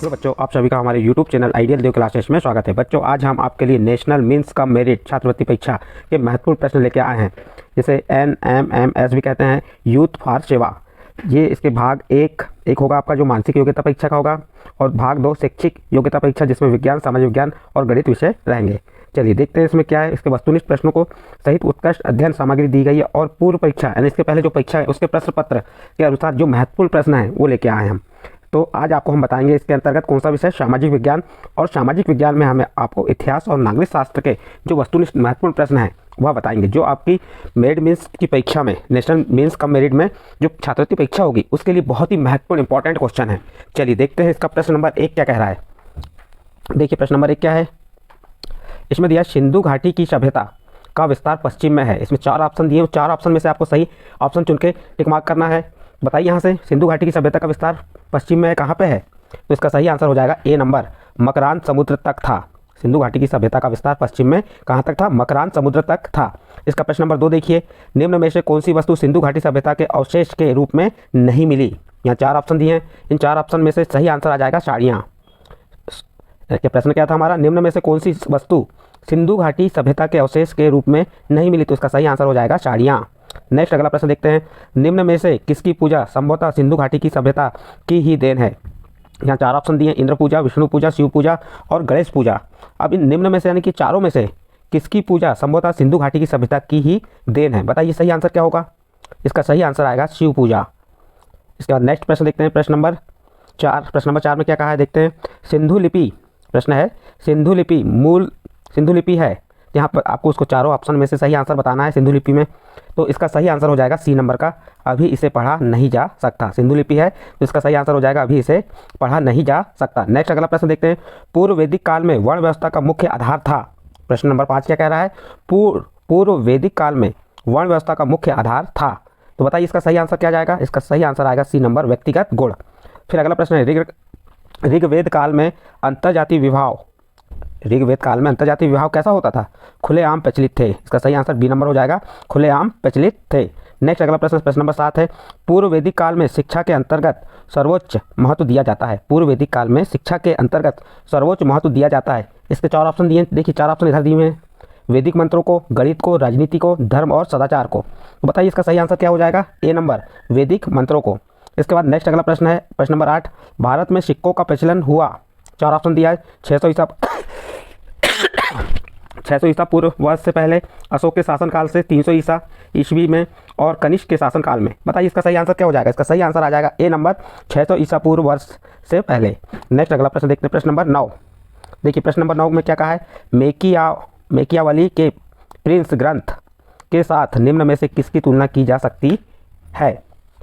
Hello बच्चों, आप सभी का हमारे YouTube चैनल आइडियल देव क्लासेस में स्वागत है। बच्चों, आज हम आपके लिए नेशनल मीन्स कम मेरिट छात्रवृत्ति परीक्षा के महत्वपूर्ण प्रश्न लेके आए हैं, जिसे NMMS भी कहते हैं, यूथ फॉर सेवा। ये इसके भाग एक होगा आपका जो मानसिक योग्यता परीक्षा का होगा, और भाग 2 शैक्षिक योग्यता परीक्षा, जिसमें विज्ञान, सामाजिक विज्ञान और गणित विषय रहेंगे। चलिए देखते हैं इसमें क्या है। इसके वस्तुनिष्ठ प्रश्नों को सहित उत्कृष्ट अध्ययन सामग्री दी गई है, और पूर्व परीक्षा यानी इसके पहले जो परीक्षा है उसके प्रश्न पत्र के अनुसार जो महत्वपूर्ण प्रश्न है वो लेके आए हैं हम। तो आज आपको हम बताएंगे इसके अंतर्गत कौन सा विषय सामाजिक विज्ञान, और सामाजिक विज्ञान में हमें आपको इतिहास और नागरिक शास्त्र के जो वस्तुनिष्ठ महत्वपूर्ण प्रश्न हैं वह बताएंगे, जो आपकी मेरिट मीन्स की परीक्षा में, नेशनल मीन्स कम मेरिट में जो छात्रवृत्ति परीक्षा होगी उसके लिए बहुत ही महत्वपूर्ण इंपॉर्टेंट क्वेश्चन है। चलिए देखते हैं इसका प्रश्न नंबर 1 क्या कह रहा है। देखिए प्रश्न नंबर 1 क्या है। इसमें दिया सिंधु घाटी की सभ्यता का विस्तार पश्चिम में है। इसमें 4 ऑप्शन दिए, 4 ऑप्शन में से आपको सही ऑप्शन चुन के टिक मार्क करना है। बताइए यहाँ से सिंधु घाटी की सभ्यता का विस्तार पश्चिम में कहाँ पे है, तो इसका सही आंसर हो जाएगा ए नंबर, मकरान समुद्र तक था। सिंधु घाटी की सभ्यता का विस्तार पश्चिम में कहाँ तक था, मकरान समुद्र तक था। इसका प्रश्न नंबर 2 देखिए, निम्न में से कौन सी वस्तु सिंधु घाटी सभ्यता के अवशेष के रूप में नहीं मिली। यहाँ 4 ऑप्शन दिए हैं, इन 4 ऑप्शन में से सही आंसर आ जाएगा साड़ियाँ। प्रश्न क्या था हमारा, निम्न में से कौन सी वस्तु सिंधु घाटी सभ्यता के अवशेष के रूप में नहीं मिली, तो इसका सही आंसर हो जाएगा साड़ियाँ। नेक्स्ट अगला प्रश्न देखते हैं, निम्न में से किसकी पूजा संभवतः सिंधु घाटी की सभ्यता की ही देन है। यहाँ 4 ऑप्शन दिए, इंद्र पूजा, विष्णु पूजा, शिव पूजा और गणेश पूजा। अब इन निम्न में से यानी कि चारों में से किसकी पूजा संभवतः सिंधु घाटी की सभ्यता की ही देन है। बताइए सही आंसर क्या होगा। इसका सही आंसर आएगा शिव पूजा। इसके बाद नेक्स्ट प्रश्न देखते हैं, प्रश्न नंबर 4। प्रश्न नंबर 4 में क्या कहा है देखते हैं। सिंधु लिपि, प्रश्न है सिंधु लिपि मूल सिंधु लिपि है। यहाँ पर आपको उसको चारों ऑप्शन में से सही आंसर बताना है सिंधु लिपि में, तो इसका सही आंसर हो जाएगा सी नंबर का, अभी इसे पढ़ा नहीं जा सकता। सिंधु लिपि है तो इसका सही आंसर हो जाएगा अभी इसे पढ़ा नहीं जा सकता। नेक्स्ट अगला प्रश्न देखते हैं, पूर्व वैदिक काल में वर्ण व्यवस्था का मुख्य आधार था। प्रश्न नंबर 5 क्या कह रहा है, पूर्व वैदिक काल में वर्ण व्यवस्था का मुख्य आधार था। तो बताइए इसका सही आंसर क्या जाएगा। इसका सही आंसर आएगा सी नंबर, व्यक्तिगत गुण। फिर अगला प्रश्न है, ऋग्वेद काल में अंतर्जातीय विवाह, ऋग्वेद काल में अंतर्जातीय विवाह कैसा होता था, खुलेआम प्रचलित थे। इसका सही आंसर बी नंबर हो जाएगा, खुलेआम प्रचलित थे। नेक्स्ट अगला प्रश्न, प्रश्न नंबर 7 है, पूर्व वैदिक काल में शिक्षा के अंतर्गत सर्वोच्च महत्व दिया जाता है। पूर्व वैदिक काल में शिक्षा के अंतर्गत सर्वोच्च महत्व दिया जाता है। इसके 4 ऑप्शन दिए, देखिए 4 ऑप्शन इधर दिए हैं, वैदिक मंत्रों को, गणित को, राजनीति को, धर्म और सदाचार को। तो बताइए इसका सही आंसर क्या हो जाएगा, ए नंबर, वैदिक मंत्रों को। इसके बाद नेक्स्ट अगला प्रश्न है, प्रश्न नंबर 8, भारत में सिक्कों का प्रचलन हुआ। 4 ऑप्शन दिया है, 600 ईसा पूर्व वर्ष से पहले, अशोक के शासनकाल से 300 ईसा ईस्वी में, और कनिष्क के शासनकाल में। बताइए इसका सही आंसर क्या हो जाएगा। इसका सही आंसर आ जाएगा ए नंबर, 600 ईसा पूर्व वर्ष से पहले। नेक्स्ट अगला प्रश्न देखते हैं, प्रश्न नंबर 9। देखिए प्रश्न नंबर 9 में क्या कहा है, मेकियावली के प्रिंस ग्रंथ के साथ निम्न में से किसकी तुलना की जा सकती है।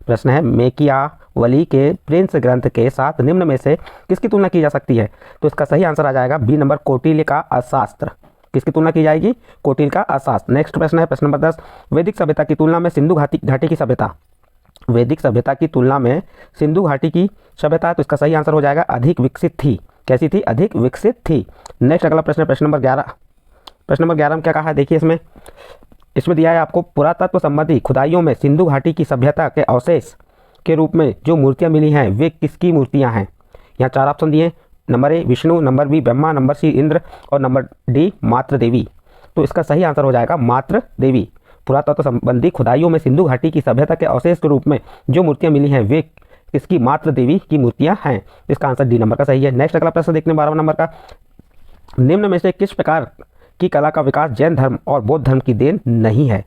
प्रश्न है, मेकियावली के प्रिंस ग्रंथ के साथ निम्न में से किसकी तुलना की जा सकती है। तो इसका सही आंसर आ जाएगा बी नंबर, कौटिल्य का अर्थशास्त्र। किसकी तुलना की जाएगी, कौटिल्य का अर्थशास्त्र। नेक्स्ट प्रश्न है, प्रश्न नंबर 10, वैदिक सभ्यता की तुलना में सिंधु घाटी की सभ्यता, वैदिक सभ्यता की तुलना में सिंधु घाटी की सभ्यता, तो इसका सही आंसर हो जाएगा अधिक विकसित थी। कैसी थी, अधिक विकसित थी। नेक्स्ट अगला प्रश्न है, प्रश्न नंबर 11। प्रश्न नंबर 11 में क्या कहा है देखिए, इसमें दिया है आपको, पुरातत्व संबंधी खुदाइयों में सिंधु घाटी की सभ्यता के अवशेष के रूप में जो मूर्तियां मिली हैं वे किसकी मूर्तियां हैं। यहाँ 4 ऑप्शन दिए, number A Vishnu, number B Brahma, number C Indra और नंबर डी मात्र देवी। तो इसका सही आंसर हो जाएगा मात्र देवी। पुरातत्व संबंधी खुदाइयों में सिंधु घाटी की सभ्यता के अवशेष के रूप में जो मूर्तियां मिली हैं वे किसकी, मात्र देवी की मूर्तियां हैं। इसका आंसर डी नंबर का सही है। नेक्स्ट अगला प्रश्न देखने 12 नंबर का, निम्न में से किस प्रकार की कला का विकास जैन धर्म और बौद्ध धर्म की देन नहीं है।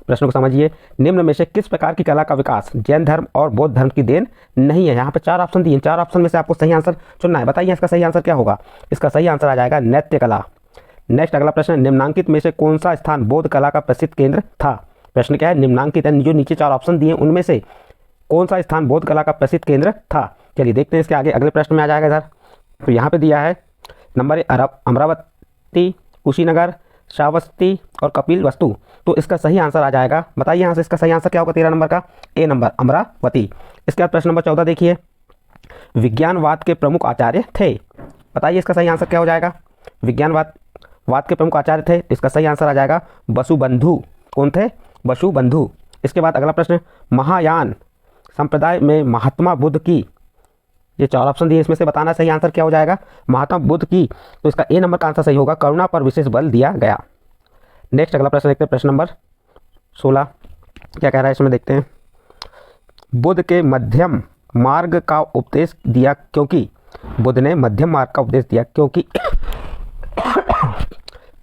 प्रश्न को समझिए, निम्न में से किस प्रकार की कला का विकास जैन धर्म और बौद्ध धर्म की देन नहीं है। यहाँ पे 4 ऑप्शन दिए, 4 ऑप्शन में से आपको सही आंसर चुनना है। बताइए इसका सही आंसर क्या होगा। इसका सही आंसर आ जाएगा नृत्य कला। नेक्स्ट अगला प्रश्न, निम्नांकित में से कौन सा स्थान बौद्ध कला का प्रसिद्ध केंद्र था। प्रश्न क्या है, निम्नांकित जो नीचे 4 ऑप्शन दिए उनमें से कौन सा स्थान बौद्ध कला का प्रसिद्ध केंद्र था। चलिए देखते हैं इसके आगे अगले प्रश्न में आ जाएगा इधर। तो यहाँ पे दिया है नंबर ए अमरावती, कुशीनगर, श्रावस्ती और कपिल वस्तु। तो इसका सही आंसर आ जाएगा, बताइए यहाँ से इसका सही आंसर क्या होगा 13 नंबर का, ए नंबर, अमरावती। इसके बाद प्रश्न नंबर 14 देखिए, विज्ञानवाद के प्रमुख आचार्य थे। बताइए इसका सही आंसर क्या हो जाएगा। विज्ञानवाद के प्रमुख आचार्य थे, इसका सही आंसर आ जाएगा वसुबंधु। कौन थे, वसुबंधु। इसके बाद अगला प्रश्न, महायान संप्रदाय में महात्मा बुद्ध की ये 4 ऑप्शन दिए, इसमें से बताना सही आंसर क्या हो जाएगा। महात्मा बुद्ध की, तो इसका ए नंबर का आंसर सही होगा, करुणा पर विशेष बल दिया गया। नेक्स्ट अगला प्रश्न देखते हैं, प्रश्न नंबर 16 क्या कह रहा है इसमें देखते हैं। बुद्ध के मध्यम मार्ग का उपदेश दिया क्योंकि, बुद्ध ने मध्यम मार्ग का उपदेश दिया क्योंकि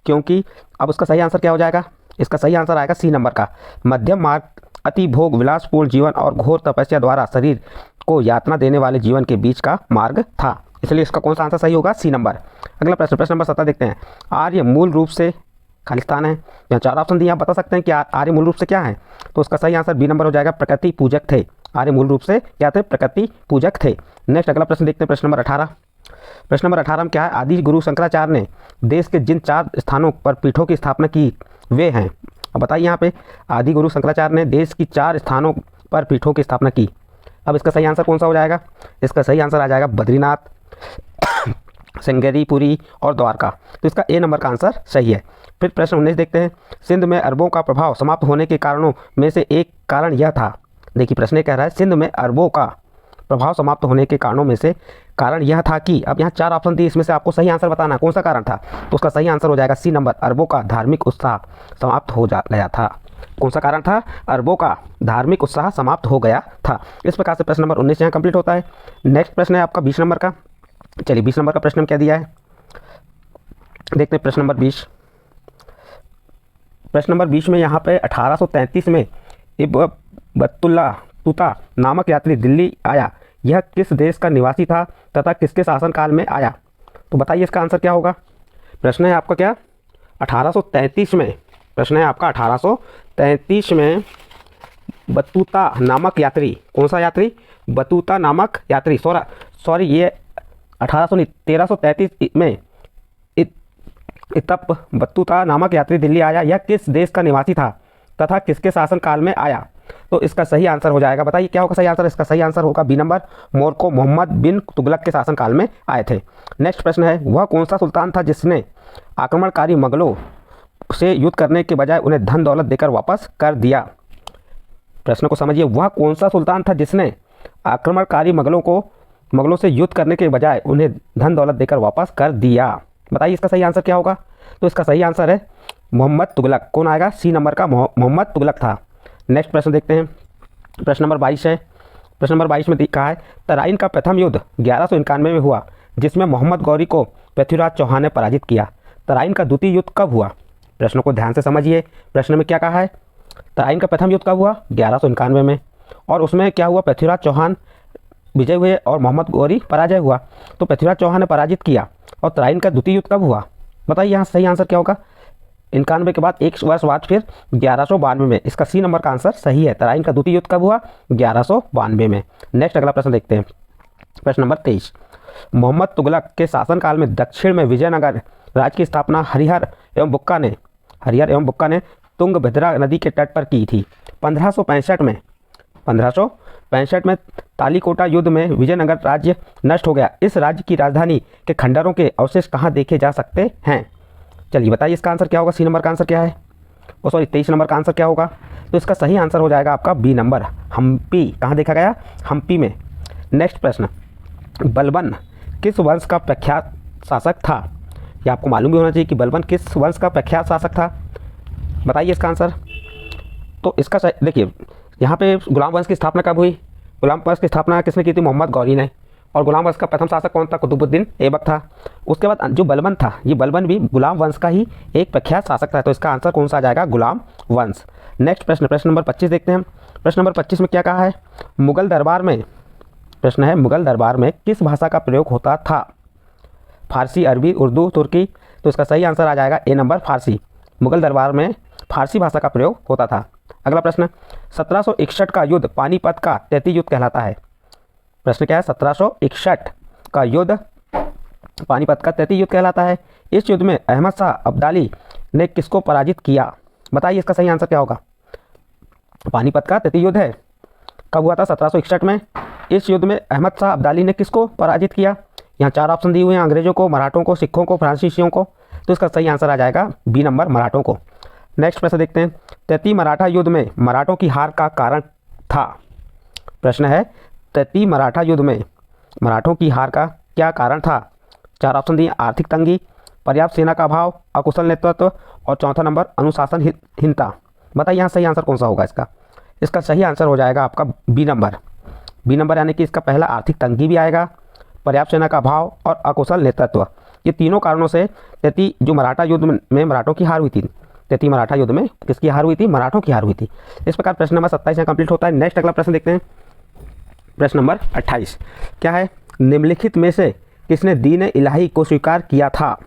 क्योंकि अब उसका सही आंसर क्या हो जाएगा, इसका सही आंसर आएगा सी नंबर का। मध्यम मार्ग अति भोग विलासपूर्ण जीवन और घोर तपस्या द्वारा शरीर को यातना देने वाले जीवन के बीच का मार्ग था, इसलिए इसका कौन सा आंसर सही होगा, सी नंबर। अगला प्रश्न, प्रश्न नंबर 17 देखते हैं। आर्य मूल रूप से, खालिस्तान है, यहाँ 4 ऑप्शन दिए, आप बता सकते हैं कि आर्य मूल रूप से क्या है, तो उसका सही आंसर बी नंबर हो जाएगा, प्रकृति पूजक थे। आर्य मूल रूप से क्या थे, प्रकृति पूजक थे। नेक्स्ट अगला प्रश्न देखते हैं, प्रश्न नंबर 18। प्रश्न नंबर 18 में क्या है, आदि गुरु शंकराचार्य ने देश के जिन 4 स्थानों पर पीठों की स्थापना की वे हैं। अब बताइए यहाँ पे, आदि गुरु शंकराचार्य ने देश की 4 स्थानों पर पीठों की स्थापना की। अब इसका सही आंसर कौन सा हो जाएगा, इसका सही आंसर आ जाएगा बद्रीनाथ, श्रृंगेरी, पुरी और द्वारका, तो इसका ए नंबर का आंसर सही है। फिर प्रश्न 19 देखते हैं। सिंध में अरबों का प्रभाव समाप्त होने के कारणों में से एक कारण यह था। देखिए प्रश्न ये कह रहा है, सिंध में अरबों का प्रभाव समाप्त होने के कारणों में से कारण यह था कि, अब यहाँ 4 ऑप्शन दिए, इसमें से आपको सही आंसर बताना कौन सा कारण था, तो उसका सही आंसर हो जाएगा सी नंबर, अरबों का धार्मिक उत्साह समाप्त हो गया था। कौन सा कारण था, अरबों का धार्मिक उत्साह समाप्त हो गया था। इस प्रकार से प्रश्न नंबर 19 यहाँ कंप्लीट होता है। नेक्स्ट प्रश्न है आपका 20 नंबर का। चलिए 20 नंबर का प्रश्न में क्या दिया है देखते हैं। प्रश्न नंबर 20, प्रश्न नंबर 20 में यहाँ पे 1833 में इब्न बतुल्ला तुता नामक यात्री दिल्ली आया, यह किस देश का निवासी था तथा किसके शासनकाल में आया, तो बताइए इसका आंसर क्या होगा। प्रश्न है आपका क्या, 1833 में, प्रश्न है आपका 1833 में बतूता नामक यात्री, कौन सा यात्री, बतूता नामक यात्री, सॉरी ये 1333 में इब्न बतूता नामक यात्री दिल्ली आया, यह किस देश का निवासी था तथा किसके शासनकाल में आया, तो इसका सही आंसर हो जाएगा, बताइए क्या होगा सही आंसर, इसका सही आंसर होगा बी नंबर, मोरक्को, मोहम्मद बिन तुगलक के शासनकाल में आए थे। नेक्स्ट प्रश्न है, वह कौन सा सुल्तान था जिसने आक्रमणकारी मुगलों से युद्ध करने के बजाय उन्हें धन दौलत देकर वापस कर दिया। प्रश्न को समझिए, वह कौन सा सुल्तान था जिसने आक्रमणकारी मुगलों से युद्ध करने के बजाय उन्हें धन दौलत देकर वापस कर दिया, बताइए इसका सही आंसर क्या होगा, तो इसका सही आंसर है मोहम्मद तुगलक। कौन आएगा, सी नंबर का मोहम्मद तुगलक था। नेक्स्ट प्रश्न देखते हैं, प्रश्न नंबर 22 है। प्रश्न नंबर 22 में कहा है, तराइन का प्रथम युद्ध 1191 में हुआ जिसमें मोहम्मद गौरी को पृथ्वीराज चौहान ने पराजित किया। तराइन का द्वितीय युद्ध कब हुआ, प्रश्न को ध्यान से समझिए। प्रश्न में क्या कहा है, तराइन का प्रथम युद्ध कब हुआ, 1191 में, और उसमें क्या हुआ, पृथ्वीराज चौहान विजय हुए और मोहम्मद गौरी पराजय हुआ, तो पृथ्वीराज चौहान ने पराजित किया। और तराइन का द्वितीय युद्ध कब हुआ, बताइए यहाँ सही आंसर क्या होगा। 91 के बाद एक वर्ष बाद फिर 1192 में, इसका सी नंबर का आंसर सही है। तराइन का द्वितीय युद्ध कब हुआ, 1192 में। नेक्स्ट अगला प्रश्न देखते हैं, प्रश्न नंबर 23। मोहम्मद तुगलक के शासनकाल में दक्षिण में विजयनगर राज्य की स्थापना हरिहर एवं बुक्का ने तुंगभद्रा नदी के तट पर की थी। 1565 में तालीकोटा युद्ध में विजयनगर राज्य नष्ट हो गया। इस राज्य की राजधानी के खंडरों के अवशेष कहाँ देखे जा सकते हैं, चलिए बताइए इसका आंसर क्या होगा, सी नंबर का आंसर क्या है, 23 नंबर का आंसर क्या होगा, तो इसका सही आंसर हो जाएगा आपका बी नंबर, हम्पी। कहाँ देखा गया, हम्पी में। नेक्स्ट प्रश्न, बलबन किस वंश का प्रख्यात शासक था, यह आपको मालूम भी होना चाहिए कि बलबन किस वंश का प्रख्यात शासक था, बताइए इसका आंसर। तो इसका देखिए यहाँ पे गुलाम वंश की स्थापना कब हुई, गुलाम वंश की स्थापना किसने की थी, मोहम्मद गौरी ने। और गुलाम वंश का प्रथम शासक कौन था, कुतुबुद्दीन ऐबक था। उसके बाद जो बलबन था, ये बलबन भी गुलाम वंश का ही एक प्रख्यात शासक था, तो इसका आंसर कौन सा आ जाएगा, गुलाम वंश। नेक्स्ट प्रश्न, प्रश्न नंबर 25 देखते हैं। प्रश्न नंबर 25 में क्या कहा है, मुगल दरबार में, प्रश्न है मुगल दरबार में किस भाषा का प्रयोग होता था, फारसी, अरबी, उर्दू, तुर्की, तो इसका सही आंसर आ जाएगा ए नंबर, फारसी। मुगल दरबार में फारसी भाषा का प्रयोग होता था। अगला प्रश्न, 1761 का युद्ध पानीपत का तैती युद्ध कहलाता है। प्रश्न क्या है, 1761 का युद्ध पानीपत का तैती युद्ध कहलाता है। इस युद्ध में अहमद शाह अब्दाली ने किसको पराजित किया, बताइए इसका सही आंसर क्या होगा। पानीपत का तैती युद्ध है, कब हुआ था, 1761 में। इस युद्ध में अहमद शाह अब्दाली ने किसको पराजित किया, यहाँ 4 ऑप्शन दिए हुए हैं, अंग्रेजों को, मराठों को, सिखों को, फ्रांसीसियों को, तो इसका सही आंसर आ जाएगा बी नंबर, मराठों को। नेक्स्ट प्रश्न देखते हैं, तैती मराठा युद्ध में मराठों की हार का कारण था। प्रश्न है, तैती मराठा युद्ध में मराठों की हार का क्या कारण था? 4 ऑप्शन दिए, आर्थिक तंगी, पर्याप्त सेना का अभाव, अकुशल नेतृत्व और चौथा नंबर अनुशासनहीनता। बताइए यहाँ सही आंसर कौन सा होगा इसका? इसका सही आंसर हो जाएगा आपका बी नंबर। बी नंबर यानी कि इसका पहला आर्थिक तंगी भी आएगा, पर्याप्त सेना का अभाव और अकुशल नेतृत्व। ये तीनों कारणों से तैती जो मराठा युद्ध में मराठों की हार हुई थी, तैती मराठा युद्ध में किसकी हार हुई थी? मराठों की हार हुई थी। इस प्रकार प्रश्न नंबर 27 यहाँ कंप्लीट होता है। नेक्स्ट अगला प्रश्न देखते हैं, प्रश्न नंबर 28 क्या है? निम्नलिखित में से किसने दीन इलाही को स्वीकार किया था?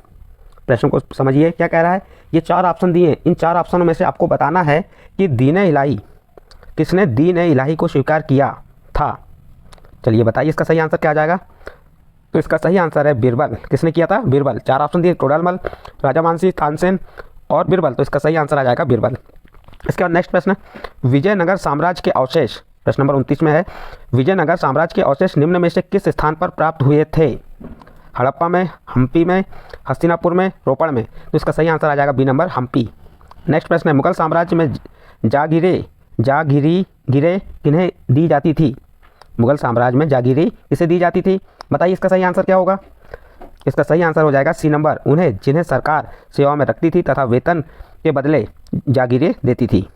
प्रश्न को समझिए क्या कह रहा है। ये 4 ऑप्शन दिए, इन 4 ऑप्शनों में से आपको बताना है कि दीन इलाही, किसने दीन इलाही को स्वीकार किया था। चलिए बताइए इसका सही आंसर क्या आ जाएगा? तो इसका सही आंसर है बीरबल। किसने किया था? बीरबल। 4 ऑप्शन दिए, टोडरमल, राजा मानसिंह, तानसेन और बीरबल। तो इसका सही आंसर आ जाएगा बीरबल। इसके बाद नेक्स्ट प्रश्न, विजयनगर साम्राज्य के अवशेष, प्रश्न नंबर 29 में है, विजयनगर साम्राज्य के अवशेष निम्न में से किस स्थान पर प्राप्त हुए थे? हड़प्पा में, हम्पी में, हस्तिनापुर में, रोपड़ में। तो इसका सही आंसर आ जाएगा बी नंबर, हम्पी। नेक्स्ट प्रश्न है, मुगल साम्राज्य में जागीरें किन्हें दी जाती थी? मुगल साम्राज्य में जागीरें किसे दी जाती थी? बताइए इसका सही आंसर क्या होगा? इसका सही आंसर हो जाएगा सी नंबर, उन्हें जिन्हें सरकार सेवा में रखती थी तथा वेतन के बदले जागीरें देती थी।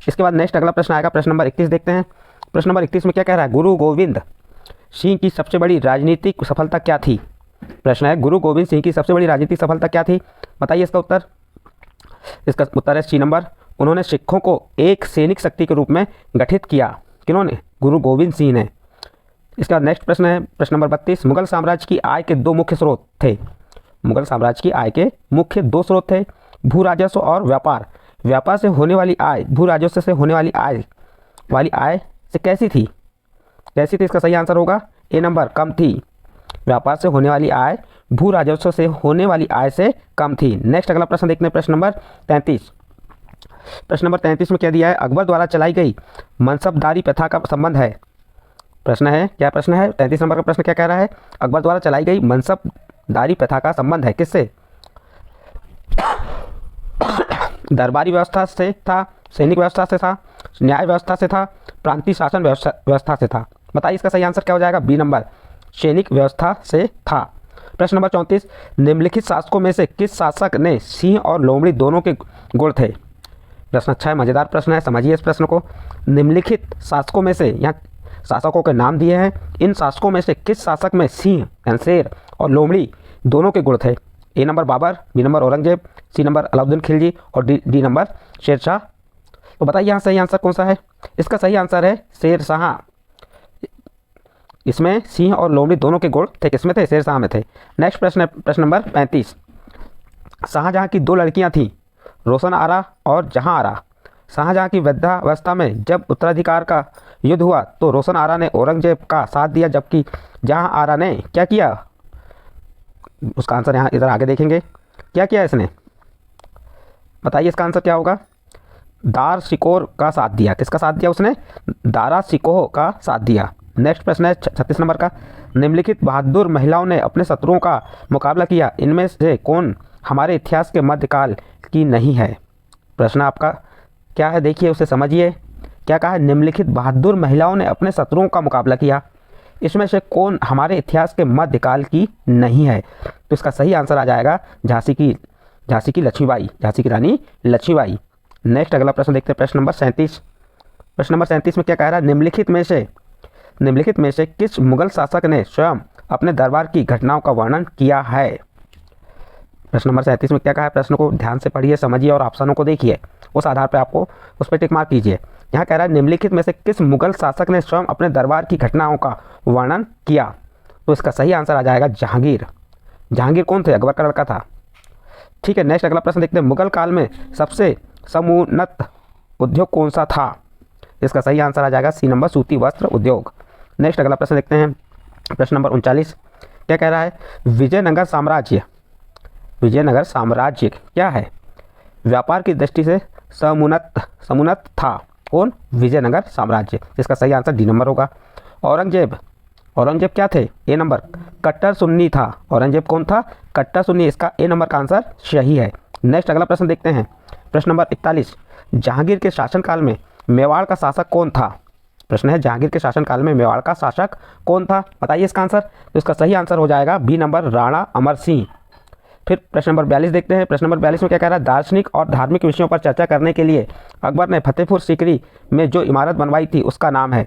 इसके बाद नेक्स्ट अगला प्रश्न आएगा, प्रश्न नंबर 31 देखते हैं। प्रश्न नंबर 31 में क्या कह रहा है? गुरु गोविंद सिंह की सबसे बड़ी राजनीतिक सफलता क्या थी? प्रश्न है, गुरु गोविंद सिंह की सबसे बड़ी राजनीतिक सफलता क्या थी? बताइए इसका उत्तर। इसका उत्तर है सी नंबर, उन्होंने सिखों को एक सैनिक शक्ति के रूप में गठित किया। किन्होंने? गुरु गोविंद सिंह ने। इसका नेक्स्ट प्रश्न है, प्रश्न नंबर 32, मुगल साम्राज्य की आय के 2 मुख्य स्रोत थे। मुगल साम्राज्य की आय के मुख्य 2 स्रोत थे, भू राजस्व और व्यापार। व्यापार से होने वाली आय भू राजस्व से होने वाली आय से कैसी थी? इसका सही आंसर होगा ए नंबर, कम थी। व्यापार से होने वाली आय भू राजस्व से होने वाली आय से कम थी। नेक्स्ट अगला प्रश्न देखते हैं, प्रश्न नंबर 33। प्रश्न नंबर 33 में क्या दिया है? अकबर द्वारा चलाई गई मनसबदारी प्रथा का संबंध है। प्रश्न है, क्या प्रश्न है? 33 नंबर का प्रश्न क्या कह रहा है? अकबर द्वारा चलाई गई मनसबदारी प्रथा का संबंध है किससे? दरबारी व्यवस्था से था, सैनिक व्यवस्था से था, न्याय व्यवस्था से था, प्रांतीय शासन व्यवस्था से था। बताइए इसका सही आंसर क्या हो जाएगा? बी नंबर, सैनिक व्यवस्था से था। प्रश्न नंबर 34, निम्नलिखित शासकों में से किस शासक ने सिंह और लोमड़ी दोनों के गुण थे? प्रश्न अच्छा है, मज़ेदार प्रश्न है, समझिए इस प्रश्न को। निम्नलिखित शासकों में से, यहाँ शासकों के नाम दिए हैं, इन शासकों में से किस शासक में सिंह यानी शेर और लोमड़ी दोनों के गुण थे? A number Babur, B number Aurangzeb, C number Alauddin Khilji और डी नंबर शेरशाह। तो बताइए यहाँ सही आंसर कौन सा है? इसका सही आंसर है शेरशाह। इसमें सिंह और लोमड़ी दोनों के गुण थे, किसमें थे? शेरशाह में थे। नेक्स्ट प्रश्न है, प्रश्न नंबर 35। शाहजहाँ की 2 लड़कियाँ थीं, रोशन आरा और जहाँ आरा। शाहजहाँ की वृद्धावस्था में जब उत्तराधिकार का युद्ध हुआ तो रोशन आरा ने औरंगजेब का साथ दिया, जबकि जहाँ आरा ने क्या किया? उसका आंसर यहाँ इधर आगे देखेंगे। क्या किया इसने? बताइए इसका आंसर क्या होगा? दार सिकोर का साथ दिया। किसका साथ दिया उसने? दारा सिकोह का साथ दिया। नेक्स्ट प्रश्न है 36 नंबर का, निम्नलिखित बहादुर महिलाओं ने अपने शत्रुओं का मुकाबला किया, इनमें से कौन हमारे इतिहास के मध्यकाल की नहीं है? प्रश्न आपका क्या है, देखिए उसे समझिए। क्या कहा है? निम्नलिखित बहादुर महिलाओं ने अपने शत्रुओं का मुकाबला किया, इसमें से कौन हमारे इतिहास के मध्यकाल की नहीं है? तो इसका सही आंसर आ जाएगा झांसी की लक्ष्मीबाई, झांसी की रानी लक्ष्मीबाई। नेक्स्ट अगला प्रश्न देखते हैं, प्रश्न नंबर 37। प्रश्न नंबर 37 में क्या कह रहा है? निम्नलिखित में से किस मुगल शासक ने स्वयं अपने दरबार की घटनाओं का वर्णन किया है? प्रश्न नंबर 37 में क्या कहा है? प्रश्न को ध्यान से पढ़िए, समझिए और ऑप्शनों को देखिए, उस आधार पर आपको उस पर टिक मार्क कीजिए। यहाँ कह रहा है निम्नलिखित में से किस मुगल शासक ने स्वयं अपने दरबार की घटनाओं का वर्णन किया? तो इसका सही आंसर आ जाएगा जहांगीर। जहांगीर कौन थे? अकबर का लड़का था। ठीक है, नेक्स्ट अगला प्रश्न देखते हैं, मुगल काल में सबसे समुन्नत उद्योग कौन सा था? इसका सही आंसर आ जाएगा सी नंबर, सूती वस्त्र उद्योग। नेक्स्ट अगला प्रश्न देखते हैं, प्रश्न नंबर 39। क्या कह रहा है? विजयनगर साम्राज्य क्या है? व्यापार की दृष्टि से समुन्नत था। कौन? विजयनगर साम्राज्य। इसका सही आंसर डी नंबर होगा। औरंगजेब क्या थे? ए नंबर, कट्टर सुन्नी था। औरंगजेब कौन था? कट्टर सुन्नी। इसका ए नंबर का आंसर सही है। नेक्स्ट अगला प्रश्न देखते हैं, प्रश्न नंबर 41। जहांगीर के शासनकाल में मेवाड़ का शासक कौन था? प्रश्न है जहांगीर के शासनकाल में मेवाड़ का शासक कौन था? बताइए इसका आंसर। तो इसका सही आंसर हो जाएगा बी नंबर, राणा अमर सिंह। फिर प्रश्न नंबर 42 देखते हैं। प्रश्न नंबर 42 में क्या कह रहा है? दार्शनिक और धार्मिक विषयों पर चर्चा करने के लिए अकबर ने फतेहपुर सीकरी में जो इमारत बनवाई थी उसका नाम है।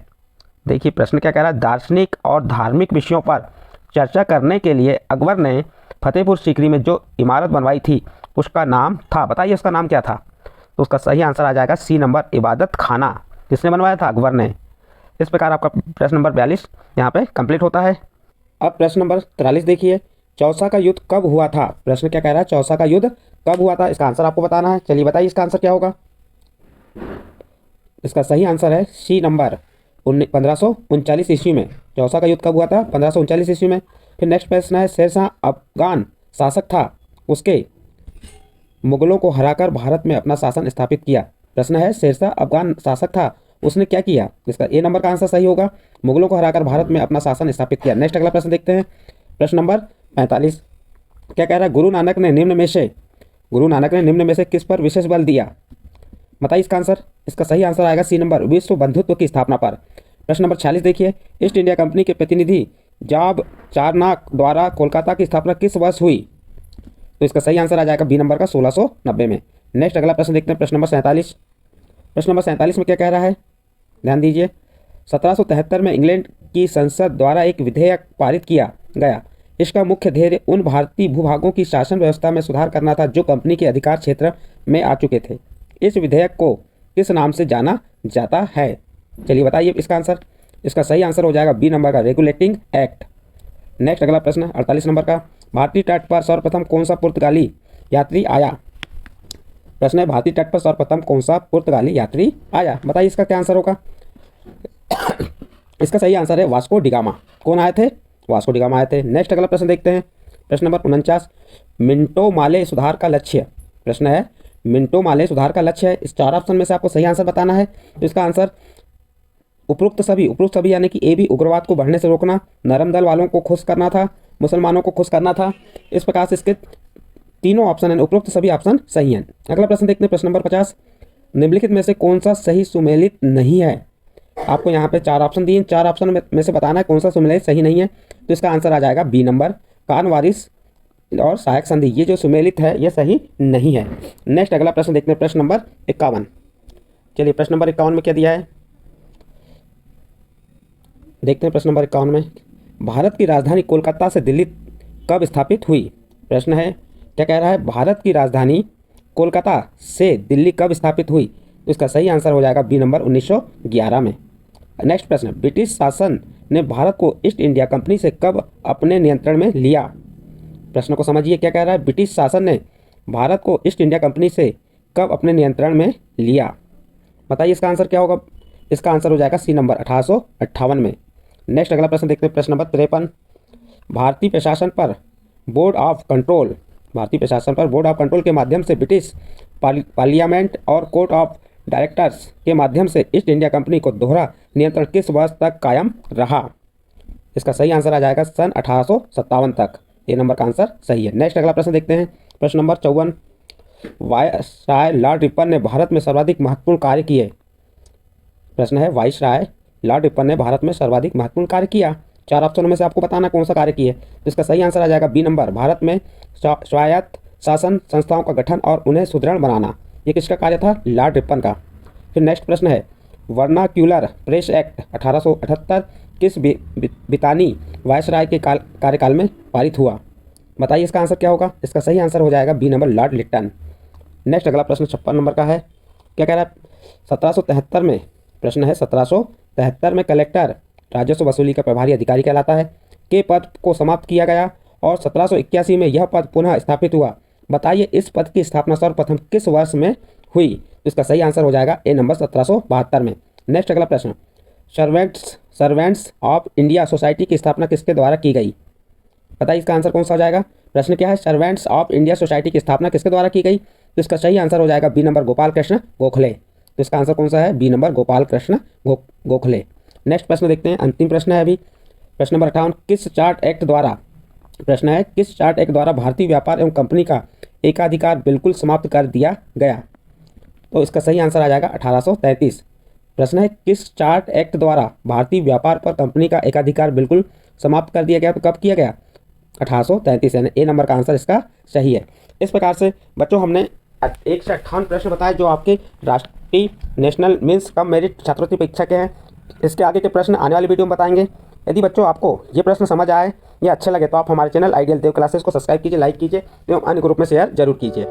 देखिए प्रश्न क्या कह रहा है? दार्शनिक और धार्मिक विषयों पर चर्चा करने के लिए अकबर ने फतेहपुर सीकरी में जो इमारत बनवाई थी उसका नाम था। बताइए उसका नाम क्या था? तो उसका सही आंसर आ जाएगा सी नंबर, इबादत खाना। किसने बनवाया था? अकबर ने। इस प्रकार आपका प्रश्न नंबर 42 यहाँ पे कंप्लीट होता है। अब प्रश्न नंबर 43 देखिए, चौसा का युद्ध कब हुआ था? प्रश्न क्या कह रहा है? चौसा का युद्ध कब हुआ था? इसका आंसर आपको बताना है। चलिए बताइए इसका आंसर क्या होगा। इसका सही आंसर है सी नंबर, 1539 ईस्वी में। चौसा का युद्ध कब हुआ था? 1539 ईस्वी में। फिर नेक्स्ट प्रश्न है, शेरशाह अफगान शासक था, उसके मुगलों को हराकर भारत में अपना शासन स्थापित किया। प्रश्न है, शेरशाह अफगान शासक था, उसने क्या किया? इसका ए नंबर का आंसर सही होगा, मुगलों को हराकर भारत में अपना शासन स्थापित किया। नेक्स्ट अगला प्रश्न देखते हैं। प्रश्न नंबर 45 क्या कह रहा है? गुरु नानक ने निम्न में से किस पर विशेष बल दिया? बताइए इसका आंसर। इसका सही आंसर आएगा सी नंबर, विश्व बंधुत्व की स्थापना पर। प्रश्न नंबर 46 देखिए, ईस्ट इंडिया कंपनी के प्रतिनिधि जॉब चारनाक द्वारा कोलकाता की स्थापना किस वर्ष हुई? तो इसका सही आंसर आ जाएगा बी नंबर का 1690 में। नेक्स्ट अगला प्रश्न देखते हैं। प्रश्न नंबर 47। प्रश्न नंबर 47 में क्या कह रहा है? ध्यान दीजिए, 1773 में इंग्लैंड की संसद द्वारा एक विधेयक पारित किया गया। इसका मुख्य ध्येय उन भारतीय भूभागों की शासन व्यवस्था में सुधार करना था जो कंपनी के अधिकार क्षेत्र में आ चुके थे। इस विधेयक को किस नाम से जाना जाता है? चलिए बताइए इसका आंसर। इसका सही आंसर हो जाएगा बी नंबर का, रेगुलेटिंग एक्ट। नेक्स्ट अगला प्रश्न 48 नंबर का, भारतीय तट पर सर्वप्रथम कौन सा पुर्तगाली यात्री आया? प्रश्न है, भारतीय तट पर सर्वप्रथम कौन सा पुर्तगाली यात्री आया? बताइए इसका क्या आंसर होगा। इसका सही आंसर है वास्को डी गामा। कौन आए थे? वास्को डी गामा आए थे। नेक्स्ट अगला प्रश्न देखते हैं। प्रश्न नंबर 49, मिंटो माले सुधार का लक्ष्य। प्रश्न है, मिंटो माले सुधार का लक्ष्य है। इस चार ऑप्शन में से आपको सही आंसर बताना है। तो इसका आंसर उपरोक्त सभी यानी कि ए भी, उग्रवाद को बढ़ने से रोकना, नरम दल वालों को खुश करना था, मुसलमानों को खुश करना था। इस प्रकार से इसके तीनों ऑप्शन हैं, उपरोक्त सभी ऑप्शन सही हैं। अगला प्रश्न देखते हैं। प्रश्न नंबर 50, निम्नलिखित में से कौन सा सही सुमेलित नहीं है? आपको यहाँ पे चार ऑप्शन दिए, चार ऑप्शन में से बताना है कौन सा सुमेलित सही नहीं है। तो इसका आंसर आ जाएगा बी नंबर, कान वारिस और सहायक संधि, ये जो सुमेलित है ये सही नहीं है। नेक्स्ट अगला प्रश्न देखते हैं। प्रश्न नंबर 51। चलिए प्रश्न नंबर 51 में क्या दिया है देखते हैं। प्रश्न नंबर 51 में, भारत की राजधानी कोलकाता से दिल्ली कब स्थापित हुई? प्रश्न है, क्या कह रहा है? भारत की राजधानी कोलकाता से दिल्ली कब स्थापित हुई? तो इसका सही आंसर हो जाएगा बी नंबर, 1911 में। नेक्स्ट प्रश्न, ब्रिटिश शासन ने भारत को ईस्ट इंडिया कंपनी से कब अपने नियंत्रण में लिया? प्रश्न को समझिए, क्या कह रहा है? ब्रिटिश शासन ने भारत को ईस्ट इंडिया कंपनी से कब अपने नियंत्रण में लिया? बताइए इसका आंसर क्या होगा। इसका आंसर हो जाएगा सी नंबर, 1858 में। नेक्स्ट अगला प्रश्न देखते हैं। प्रश्न नंबर 53, भारतीय प्रशासन पर बोर्ड ऑफ कंट्रोल के माध्यम से ब्रिटिश पार्लियामेंट और कोर्ट ऑफ डायरेक्टर्स के माध्यम से ईस्ट इंडिया कंपनी को दोहरा नियंत्रण किस वर्ष तक कायम रहा? इसका सही आंसर आ जाएगा सन 1857 तक। ये नंबर का आंसर सही है। नेक्स्ट अगला प्रश्न देखते हैं। प्रश्न नंबर 54, वायसराय लॉर्ड रिपन ने भारत में सर्वाधिक महत्वपूर्ण कार्य किए। प्रश्न है, वायसराय लॉर्ड रिपन ने भारत में सर्वाधिक महत्वपूर्ण कार्य किया। चार ऑप्शनों में से आपको बताना कौन सा कार्य किए। तो इसका सही आंसर आ जाएगा बी नंबर, भारत में स्वायत्त शासन संस्थाओं का गठन और उन्हें सुदृढ़ बनाना। ये किसका कार्य था? लॉर्ड रिपन का। फिर नेक्स्ट प्रश्न है, वर्नाक्यूलर प्रेस एक्ट 1878 किस ब्रितानी वायसराय के कार्यकाल में पारित हुआ? बताइए इसका आंसर क्या होगा। इसका सही आंसर हो जाएगा B number, Lord Lytton. Next अगला प्रश्न 56 नंबर का है। क्या कह रहा है? 1773 में, प्रश्न है 1773 में कलेक्टर राजस्व वसूली का प्रभारी अधिकारी कहलाता है के पद को समाप्त किया गया और 1781 में यह पद पुनः स्थापित हुआ। बताइए इस पद की स्थापना सर्वप्रथम किस वर्ष में हुई? तो इसका सही आंसर हो जाएगा ए नंबर, 1772 में। नेक्स्ट अगला प्रश्न, सर्वेंट्स ऑफ इंडिया सोसाइटी की स्थापना किसके द्वारा की गई? बताइए इसका आंसर कौन सा हो जाएगा। प्रश्न क्या है? सर्वेंट्स ऑफ इंडिया सोसाइटी की स्थापना किसके द्वारा की गई? तो इसका सही आंसर हो जाएगा बी नंबर, गोपाल कृष्ण गोखले। तो इसका आंसर कौन सा है? B number, Gopal Krishna Gokhale. Next प्रश्न देखते हैं, अंतिम प्रश्न है अभी। प्रश्न नंबर 58, किस चार्ट एक्ट द्वारा, प्रश्न है किस चार्ट एक्ट द्वारा भारतीय व्यापार एवं कंपनी का एकाधिकार बिल्कुल समाप्त कर दिया गया? तो इसका सही आंसर आ जाएगा 1833। प्रश्न है, किस चार्ट एक्ट द्वारा भारतीय व्यापार पर कंपनी का एकाधिकार बिल्कुल समाप्त कर दिया गया? तो कब किया गया? 1833। यानी ए नंबर का आंसर इसका सही है। इस प्रकार से बच्चों हमने 1 से 58 प्रश्न बताए जो आपके राष्ट्रीय नेशनल मीन्स कम मेरिट छात्रवृत्ति परीक्षा के हैं। इसके आगे के प्रश्न आने वाली वीडियो में बताएंगे। यदि बच्चों आपको ये प्रश्न समझ आए या अच्छे लगे तो आप हमारे चैनल आइडियल देव क्लासेस को सब्सक्राइब कीजिए, लाइक कीजिए एवं अन्य ग्रुप में शेयर जरूर कीजिए।